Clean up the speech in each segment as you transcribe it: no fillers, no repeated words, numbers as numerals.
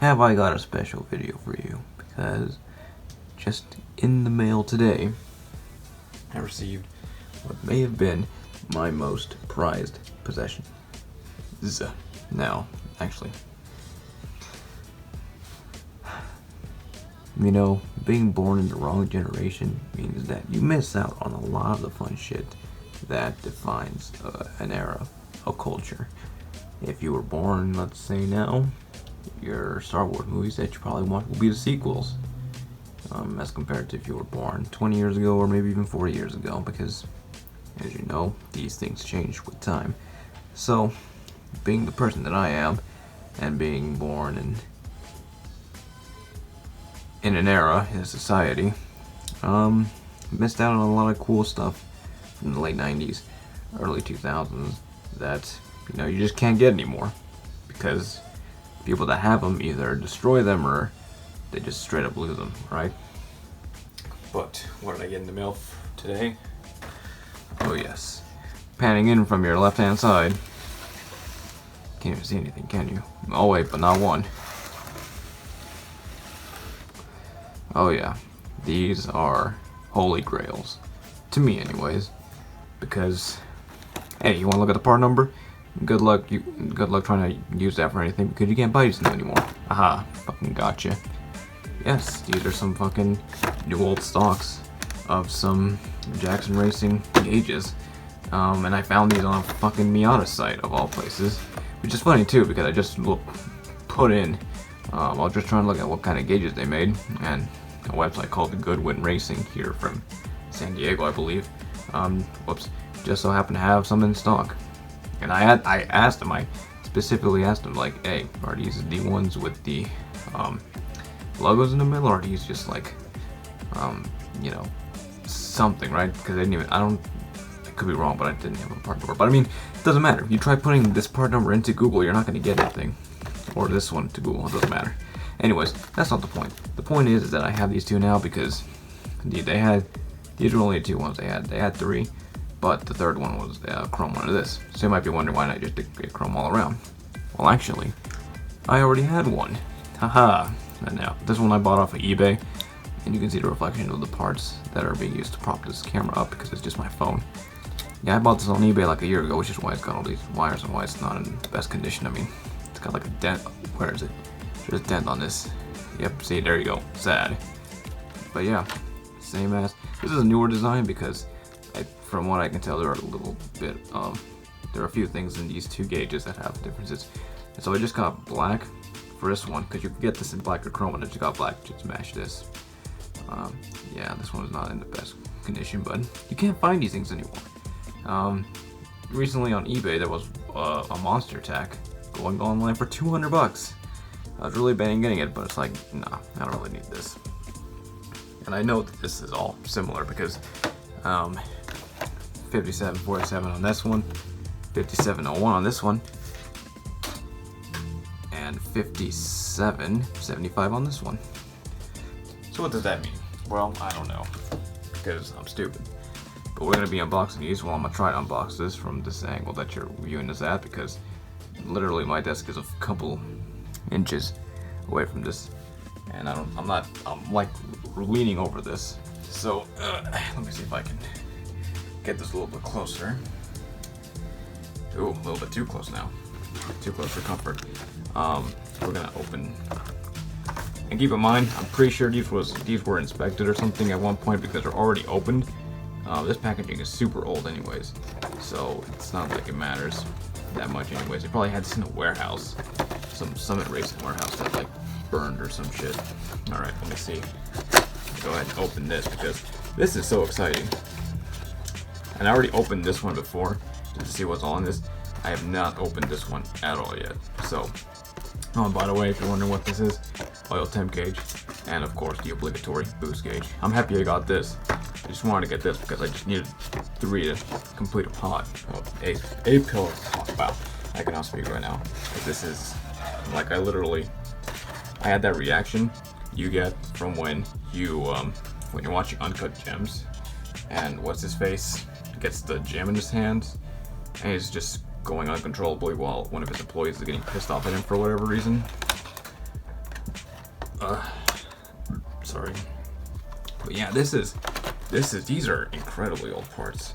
have I got a special video for you, because just in the mail today, I received what may have been my most prized possession. Now, actually, you know, being born in the wrong generation means that you miss out on a lot of the fun shit that defines an era, a culture. If you were born, let's say now, your Star Wars movies that you probably want will be the sequels, as compared to if you were born 20 years ago or maybe even 40 years ago, because, as you know, these things change with time. So, being the person that I am, and being born in an era, in a society, missed out on a lot of cool stuff from the late 90s, early 2000s, that, you know, you just can't get anymore, because people that have them either destroy them or they just straight up lose them, right? But what did I get in the mail today? Oh yes, panning in from your left hand side. Can't even see anything, can you? Oh wait, but not one. Oh yeah, these are holy grails, to me anyways, because hey, you want to look at the part number? Good luck trying to use that for anything, because you can't buy these anymore. Aha, fucking gotcha. Yes, these are some fucking new old stocks of some Jackson Racing gauges, and I found these on a fucking Miata site of all places, which is funny too, because I just put in, I was just trying to look at what kind of gauges they made, and a website called Goodwin Racing here from San Diego, I believe, just so happened to have some in stock. And I asked them, I specifically asked them, like, hey, are these the ones with the logos in the middle, or are these just like, you know, something, right? Because they didn't even, I could be wrong, but I didn't have a part number. But I mean, it doesn't matter. If you try putting this part number into Google, you're not going to get anything. Or this one to Google, it doesn't matter. Anyways, that's not the point. The point is that I have these two now because these were only the two ones they had. They had three. But the third one was chrome one of this. So you might be wondering why not just get chrome all around. Well, actually, I already had one. Haha. And now, this one I bought off of eBay. And you can see the reflection of the parts that are being used to prop this camera up, because it's just my phone. Yeah, I bought this on eBay like a year ago, which is why it's got all these wires and why it's not in the best condition. I mean, it's got like a dent. Where is it? There's a dent on this. Yep, see, there you go. Sad. But yeah, same as. This is a newer design because from what I can tell, there are a few things in these two gauges that have differences. And so I just got black for this one, because you can get this in black or chrome, and I just got black to match this. Yeah, this one is not in the best condition, but you can't find these things anymore. Recently on eBay, there was a monster tack going online for $200. I was really betting getting it, but it's like, nah, I don't really need this. And I know that this is all similar because 5747 on this one, 5701 on this one, and 5775 on this one. So what does that mean? Well, I don't know, because I'm stupid. But we're going to be unboxing these. Well, I'm going to try to unbox this from this angle that you're viewing this at, because literally my desk is a couple inches away from this, and I'm like leaning over this. So let me see if I can get this a little bit closer. Ooh, a little bit too close now. Too close for comfort. We're gonna open, and keep in mind, I'm pretty sure these were inspected or something at one point, because they're already opened. This packaging is super old anyways, so it's not like it matters that much anyways. They probably had this in a warehouse, some Summit Racing warehouse that like burned or some shit. Alright, let me see. Go ahead and open this, because this is so exciting. And I already opened this one before, just to see what's on this. I have not opened this one at all yet. So, oh, by the way, if you're wondering what this is, oil temp gauge, and of course the obligatory boost gauge. I'm happy I got this. I just wanted to get this because I just needed 3 to complete a pod. Well, a pillar pod. Wow, I cannot speak right now. This is like I had that reaction you get from when you're watching Uncut Gems, and what's his face gets the gem in his hand, and he's just going uncontrollably while one of his employees is getting pissed off at him for whatever reason. Sorry. But yeah, these are incredibly old parts.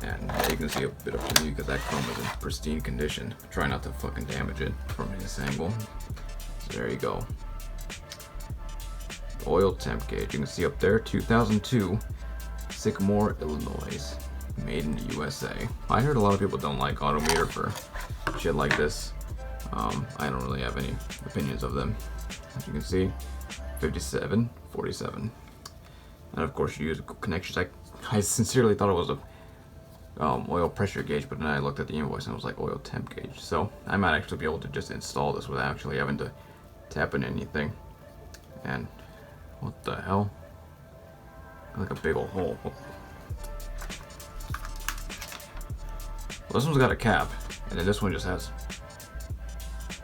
And you can see a bit of the because that chrome is in pristine condition. Try not to fucking damage it from this angle. So there you go. Oil temp gauge. You can see up there, 2002, Sycamore, Illinois. Made in the USA. I heard a lot of people don't like Autometer for shit like this. I don't really have any opinions of them. As you can see, 57, 47. And of course you use connections. I sincerely thought it was a oil pressure gauge, but then I looked at the invoice and it was like oil temp gauge. So I might actually be able to just install this without actually having to tap in anything. And what the hell? Like a big old hole. Well, this one's got a cap, and then this one just has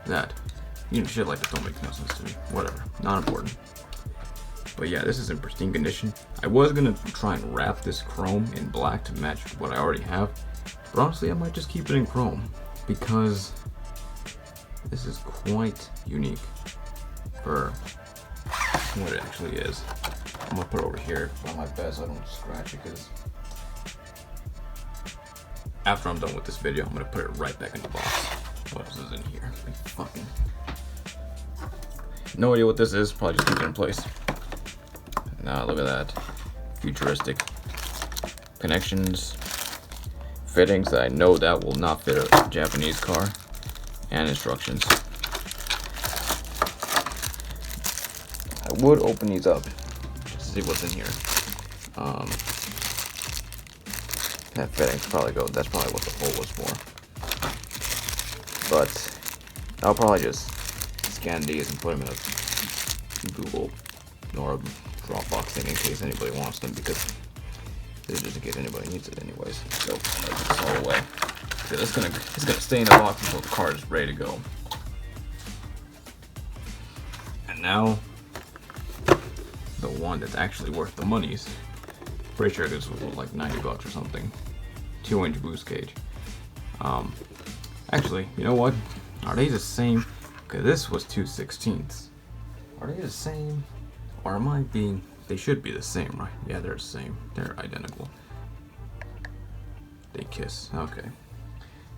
that. You know, shit like this don't make no sense to me. Whatever, not important. But yeah, this is in pristine condition. I was gonna try and wrap this chrome in black to match what I already have, but honestly, I might just keep it in chrome because this is quite unique for what it actually is. I'm gonna put it over here on my bed so I don't scratch it, because after I'm done with this video, I'm gonna put it right back in the box. What else is in here? Like, fucking no idea what this is. Probably just keep it in place. Now look at that, futuristic connections, fittings that I know that will not fit a Japanese car, and instructions. I would open these up just to see what's in here. That fitting's probably go. That's probably what the hole was for. But I'll probably just scan these and put them in a Google or a Dropbox thing in case anybody wants them, because this is just in case anybody needs it anyways. So I'll put this all away. It's gonna stay in the box until the car is ready to go. And now the one that's actually worth the monies. Pretty sure this was like 90 bucks or something. 2-inch boost gauge. Actually, you know what? Are they the same? Because this was 2/16. Are they the same? Or am I being... They should be the same, right? Yeah, they're the same. They're identical. They kiss. Okay.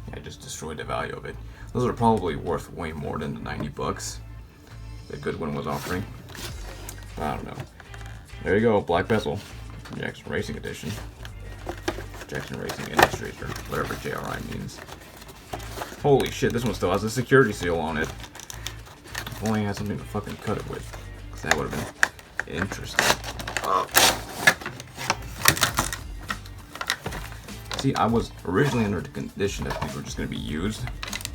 Yeah, I just destroyed the value of it. Those are probably worth way more than the 90 bucks that Goodwin was offering. I don't know. There you go, black bezel. Jackson Racing Edition. Jackson Racing Industries, or whatever JRI means. Holy shit, this one still has a security seal on it. If only I had something to fucking cut it with, because that would have been interesting. See, I was originally under the condition that these were just going to be used,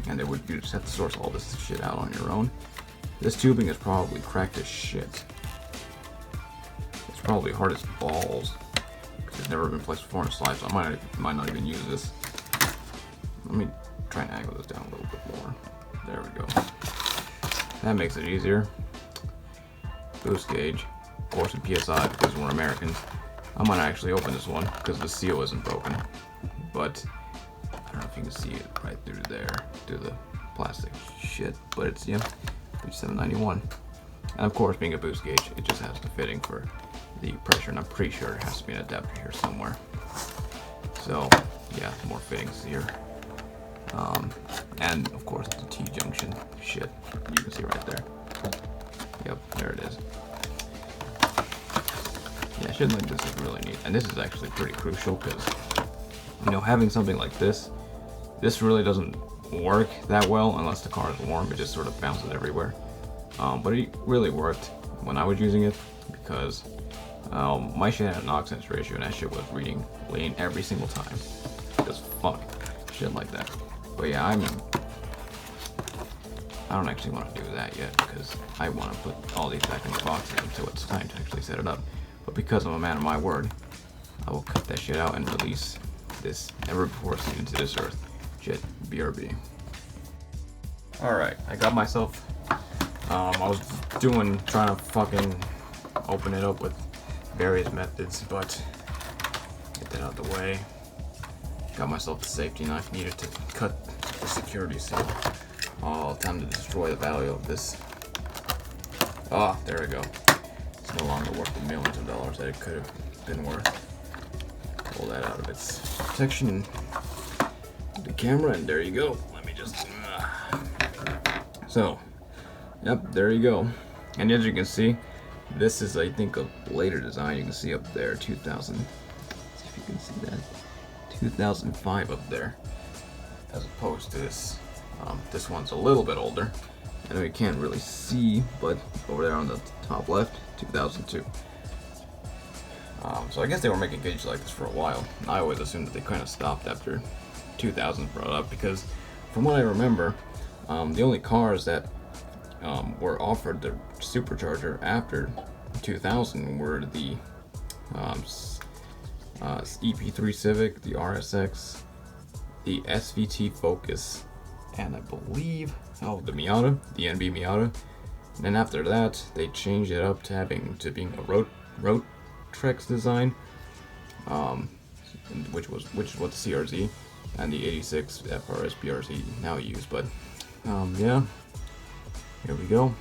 and you just have to source all this shit out on your own. This tubing is probably cracked as shit. It's probably hard as balls. It's never been placed before in a slide, so I might not even use this. Let me try and angle this down a little bit more. There we go. That makes it easier. Boost gauge, of course in PSI because we're Americans. I might actually open this one because the seal isn't broken, but I don't know if you can see it right through there, through the plastic shit, but it's, yeah, 791. And of course, being a boost gauge, it just has the fitting for the pressure, and I'm pretty sure there has to be an adapter here somewhere. So yeah, more fittings here. And of course the T-junction shit, you can see right there. Yep, there it is. Yeah, shit like this is really neat, and this is actually pretty crucial because, you know, having something like this really doesn't work that well unless the car is warm. It just sort of bounces everywhere. But it really worked when I was using it because my shit had an oxidance ratio, and that shit was reading lean every single time. Just fuck shit like that. But yeah, I mean, I don't actually want to do that yet because I want to put all these back in the box until it's time to actually set it up. But because I'm a man of my word, I will cut that shit out and release this never before seen into this earth shit. BRB. Alright, I got myself, I was trying to fucking open it up with various methods, but get that out of the way. Got myself the safety knife needed to cut the security seal. Oh, time to destroy the value of this Ah, there we go. It's no longer worth the millions of dollars that it could have been worth. Pull that out of its protection and the camera, and there you go. Let me just. So, yep, there you go. And as you can see, this is, I think, a later design. You can see up there, 2000. Let's see if you can see that. 2005 up there, as opposed to this. This one's a little bit older. I know you can't really see, but over there on the top left, 2002. So I guess they were making gauges like this for a while. I always assumed that they kind of stopped after 2000 brought up, because from what I remember, the only cars that were offered the supercharger after 2000 were the EP3 Civic, the RSX, the SVT Focus, and I believe the Miata, the NB Miata. And then after that, they changed it up to being a road Trex design, which is what the CRZ and the 86 FRS BRZ now use. But yeah, here we go.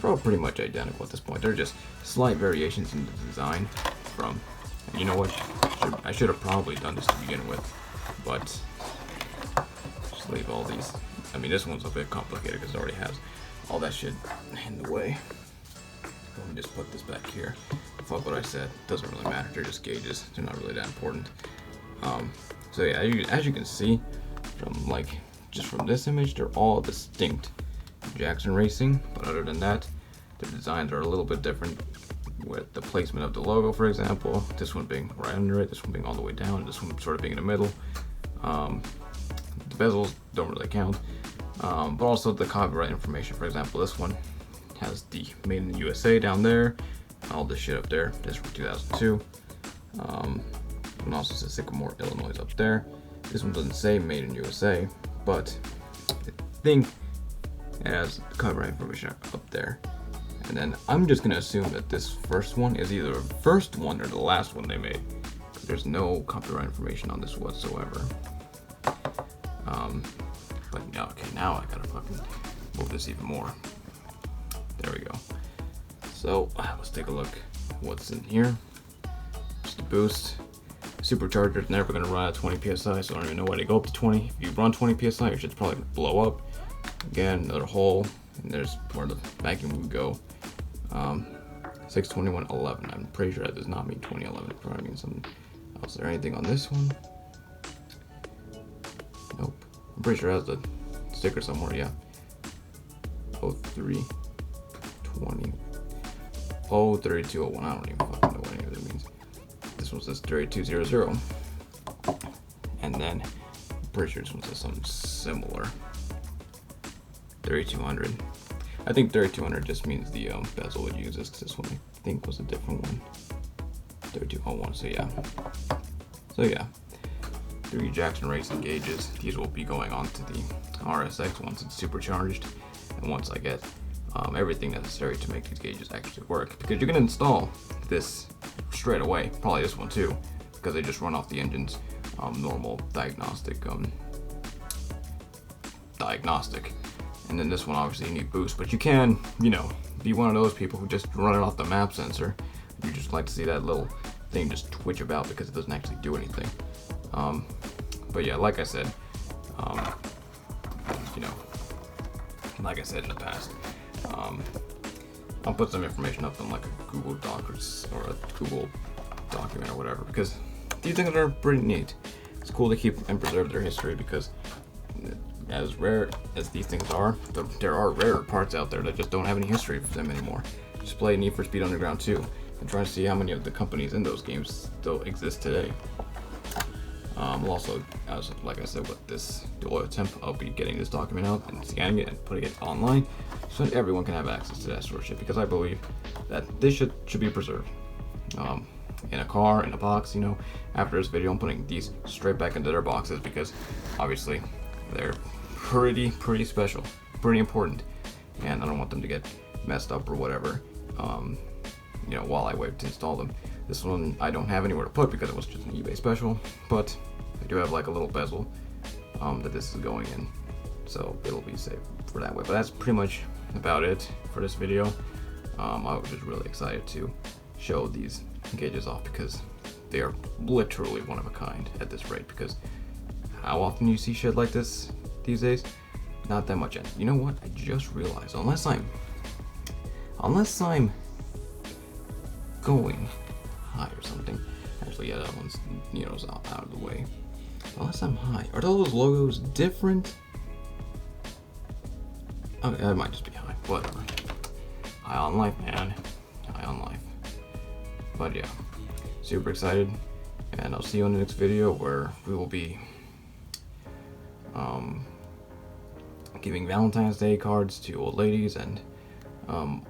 They're all pretty much identical at this point. They're just slight variations in the design from. And you know what? I should have probably done this to begin with, but just leave all these. I mean, this one's a bit complicated because it already has all that shit in the way. Let me just put this back here. Fuck what I said. Doesn't really matter. They're just gauges. They're not really that important. So yeah, as you can see, from just from this image, they're all distinct Jackson Racing. But other than that, their designs are a little bit different, with the placement of the logo, for example. This one being right under it, this one being all the way down, and this one sort of being in the middle. The bezels don't really count, but also the copyright information. For example, this one has the Made in the USA down there, all this shit up there. This is from 2002. And also says Sycamore, Illinois up there. This one doesn't say Made in USA, but I think it has the copyright information up there. And then I'm just gonna assume that this first one is either the first one or the last one they made, because there's no copyright information on this whatsoever. But yeah, okay, now I gotta fucking move this even more. There we go. So let's take a look what's in here. Just a boost. Supercharger's never gonna run at 20 psi, so I don't even know why they go up to 20. If you run 20 psi, your shit's probably gonna blow up. Again, another hole, and there's where the vacuum would go. 62111. I'm pretty sure that does not mean 2011. It probably means something else. Is there anything on this one? Nope. I'm pretty sure it has the sticker somewhere. Yeah. 0320. 03201. I don't even fucking know what any of it means. This one says 3200. And then I'm pretty sure this one says something similar. 3200. I think 3200 just means the bezel it uses, because this one I think was a different one. 3201. So yeah. 3 Jackson Racing gauges. These will be going on to the RSX once it's supercharged, and once I get everything necessary to make these gauges actually work. Because you can install this straight away, probably this one too, because they just run off the engine's normal diagnostic. And then this one, obviously, you need boost, but you can, be one of those people who just run it off the map sensor. You just like to see that little thing just twitch about because it doesn't actually do anything. But yeah, like I said, like I said in the past, I'll put some information up on like a Google Doc or a Google document or whatever, because these things are pretty neat. It's cool to keep and preserve their history, because as rare as these things are, there are rarer parts out there that just don't have any history for them anymore. Just play Need for Speed Underground 2 and try to see how many of the companies in those games still exist today. Also, like I said, with this oil temp, I'll be getting this document out and scanning it and putting it online so that everyone can have access to that sort of shit, because I believe that this should be preserved. In a car, in a box, after this video I'm putting these straight back into their boxes, because obviously they're pretty special, pretty important, and I don't want them to get messed up or whatever, while I wait to install them. This one I don't have anywhere to put because it was just an eBay special, but I do have like a little bezel that this is going in, so it'll be safe for that way. But that's pretty much about it for this video. I was just really excited to show these gauges off because they are literally one of a kind at this rate. Because how often you see shit like this these days? Not that much. And you know what? I just realized, unless I'm going high or something. Actually, yeah, that one's, you know, out of the way. Unless I'm high, are those logos different? Okay, that might just be high. Whatever. High on life, man. High on life. But yeah, super excited, and I'll see you in the next video where we will be giving Valentine's Day cards to old ladies and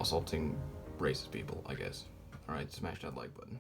assaulting racist people, I guess. Alright, smash that like button.